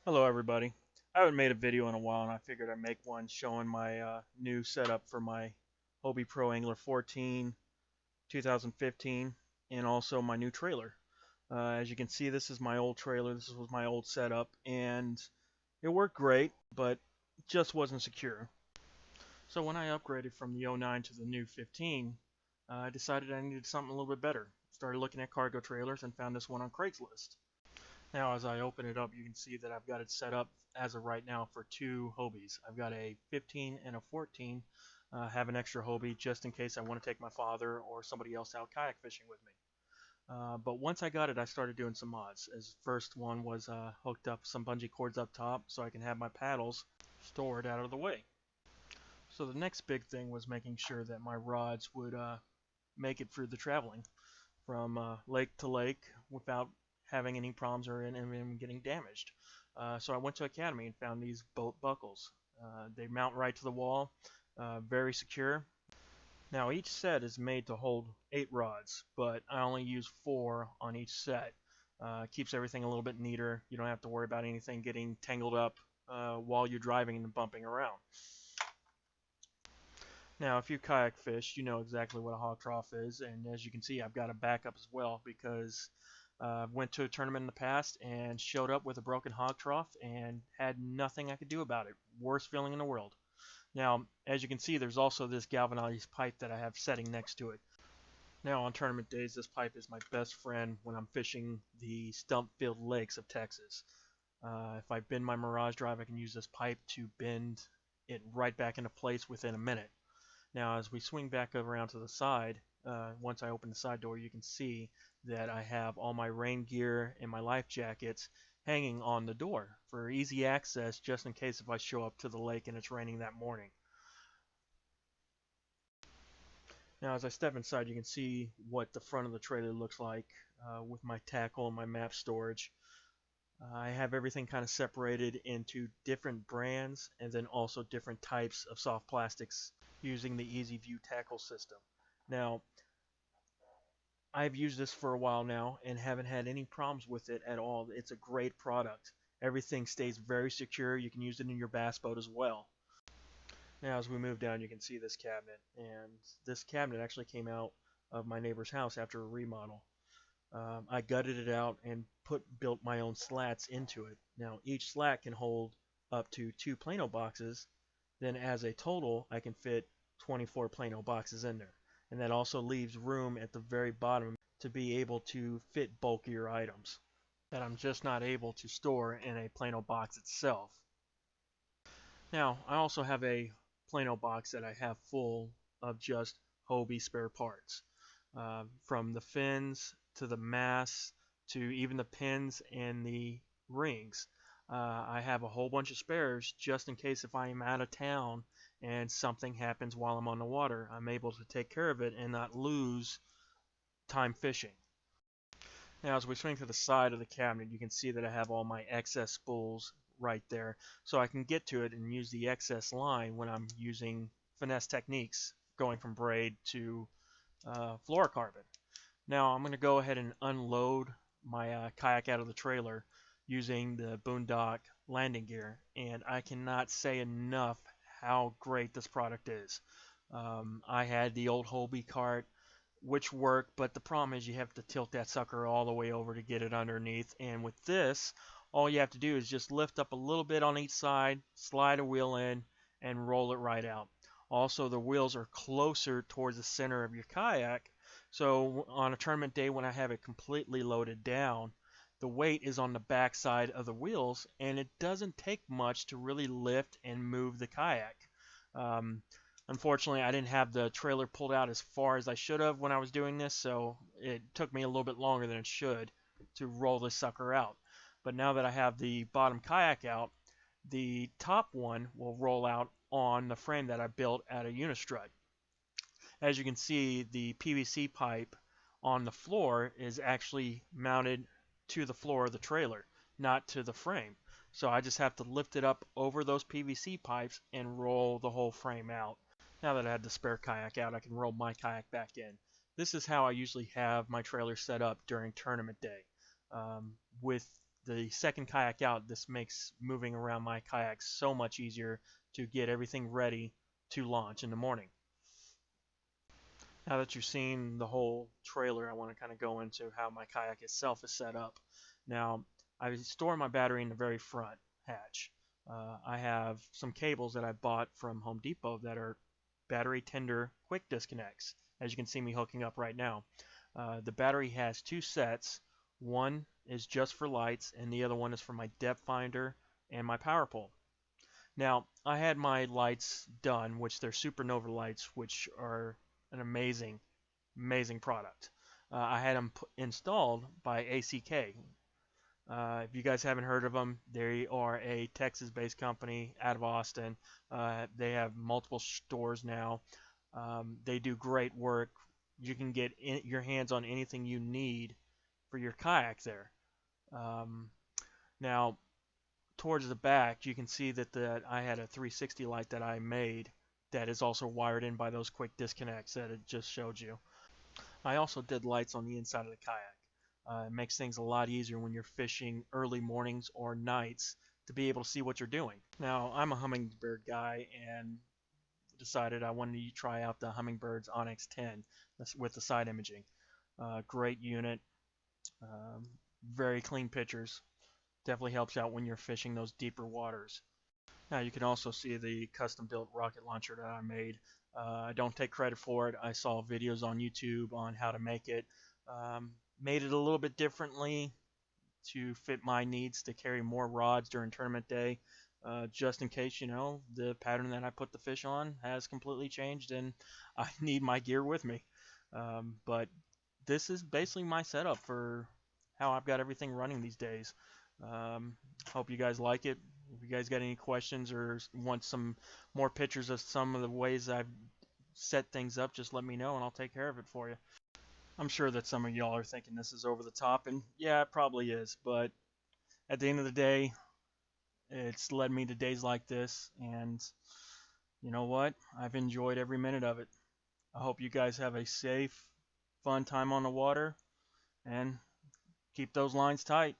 Hello everybody. I haven't made a video in a while and I figured I'd make one showing my new setup for my Hobie Pro Angler 14 2015 and also my new trailer. As you can see, this is my old trailer. This was my old setup and it worked great, but just wasn't secure. So when I upgraded from the 09 to the new 15, I decided I needed something a little bit better. Started looking at cargo trailers and found this one on Craigslist. Now, as I open it up, you can see that I've got it set up as of right now for two Hobies. I've got a 15 and a 14. Have an extra Hobie just in case I want to take my father or somebody else out kayak fishing with me. But once I got it, I started doing some mods. As first one was hooked up some bungee cords up top so I can have my paddles stored out of the way. So the next big thing was making sure that my rods would make it through the traveling from lake to lake without having any problems or even getting damaged. So I went to Academy and found these boat buckles. They mount right to the wall, very secure. Now each set is made to hold 8 rods, but I only use 4 on each set. Keeps everything a little bit neater. You don't have to worry about anything getting tangled up while you're driving and bumping around. Now, if you kayak fish, you know exactly what a hog trough is, and as you can see, I've got a backup as well because I went to a tournament in the past and showed up with a broken hog trough and had nothing I could do about it. Worst feeling in the world. Now, as you can see, there's also this galvanized pipe that I have setting next to it. Now, on tournament days, this pipe is my best friend when I'm fishing the stump-filled lakes of Texas. If I bend my Mirage drive, I can use this pipe to bend it right back into place within a minute. Now, as we swing back around to the side, once I open the side door, you can see that I have all my rain gear and my life jackets hanging on the door for easy access just in case if I show up to the lake and it's raining that morning. Now, as I step inside, you can see what the front of the trailer looks like with my tackle and my map storage. I have everything kind of separated into different brands and then also different types of soft plastics using the Easy View tackle system. Now, I've used this for a while now and haven't had any problems with it at all. It's a great product. Everything stays very secure. You can use it in your bass boat as well. Now, as we move down, you can see this cabinet. And this cabinet actually came out of my neighbor's house after a remodel. I gutted it out and built my own slats into it. Now, each slat can hold up to 2 Plano boxes. Then as a total, I can fit 24 Plano boxes in there. And that also leaves room at the very bottom to be able to fit bulkier items that I'm just not able to store in a Plano box itself. Now, I also have a Plano box that I have full of just Hobie spare parts. From the fins to the masts to even the pins and the rings. I have a whole bunch of spares just in case if I am out of town and something happens while I'm on the water, I'm able to take care of it and not lose time fishing. Now, as we swing to the side of the cabinet, you can see that I have all my excess spools right there, so I can get to it and use the excess line when I'm using finesse techniques, going from braid to fluorocarbon. Now I'm going to go ahead and unload my kayak out of the trailer using the Boondock landing gear, and I cannot say enough how great this product is. I had the old Hobie cart which worked, but the problem is you have to tilt that sucker all the way over to get it underneath, and with this all you have to do is just lift up a little bit on each side, slide a wheel in, and roll it right out. Also, the wheels are closer towards the center of your kayak, so on a tournament day when I have it completely loaded down, the weight is on the back side of the wheels, and it doesn't take much to really lift and move the kayak. Unfortunately, I didn't have the trailer pulled out as far as I should have when I was doing this, so it took me a little bit longer than it should to roll this sucker out. But now that I have the bottom kayak out, the top one will roll out on the frame that I built at a Unistrut. As you can see, the PVC pipe on the floor is actually mounted to the floor of the trailer, not to the frame. So I just have to lift it up over those PVC pipes and roll the whole frame out. Now that I had the spare kayak out, I can roll my kayak back in. This is how I usually have my trailer set up during tournament day. With the second kayak out, this makes moving around my kayak so much easier to get everything ready to launch in the morning. Now that you've seen the whole trailer, I want to kind of go into how my kayak itself is set up. Now, I store my battery in the very front hatch. I have some cables that I bought from Home Depot that are battery tender quick disconnects, as you can see me hooking up right now. The battery has two sets. One is just for lights, and the other one is for my depth finder and my power pole. Now, I had my lights done, which they're supernova lights, which are an amazing product. I had them installed by ACK. If you guys haven't heard of them, they are a Texas-based company out of Austin. They have multiple stores now. They do great work. You can get your hands on anything you need for your kayak there. Um, Now, towards the back, you can see that I had a 360 light that I made that is also wired in by those quick disconnects that it just showed you. I also did lights on the inside of the kayak. It makes things a lot easier when you're fishing early mornings or nights to be able to see what you're doing. Now, I'm a Humminbird guy and decided I wanted to try out the Hummingbird's Onyx 10 with the side imaging. Great unit, um, very clean pictures. Definitely helps out when you're fishing those deeper waters. Now you can also see the custom built rocket launcher that I made. I don't take credit for it. I saw videos on YouTube on how to make it. Made it a little bit differently to fit my needs to carry more rods during tournament day. Just in case, the pattern that I put the fish on has completely changed and I need my gear with me. But this is basically my setup for how I've got everything running these days. Um, Hope you guys like it. If you guys got any questions or want some more pictures of some of the ways I've set things up, just let me know and I'll take care of it for you. I'm sure that some of y'all are thinking this is over the top, and yeah, it probably is, but at the end of the day, it's led me to days like this, and you know what? I've enjoyed every minute of it. I hope you guys have a safe, fun time on the water, and keep those lines tight.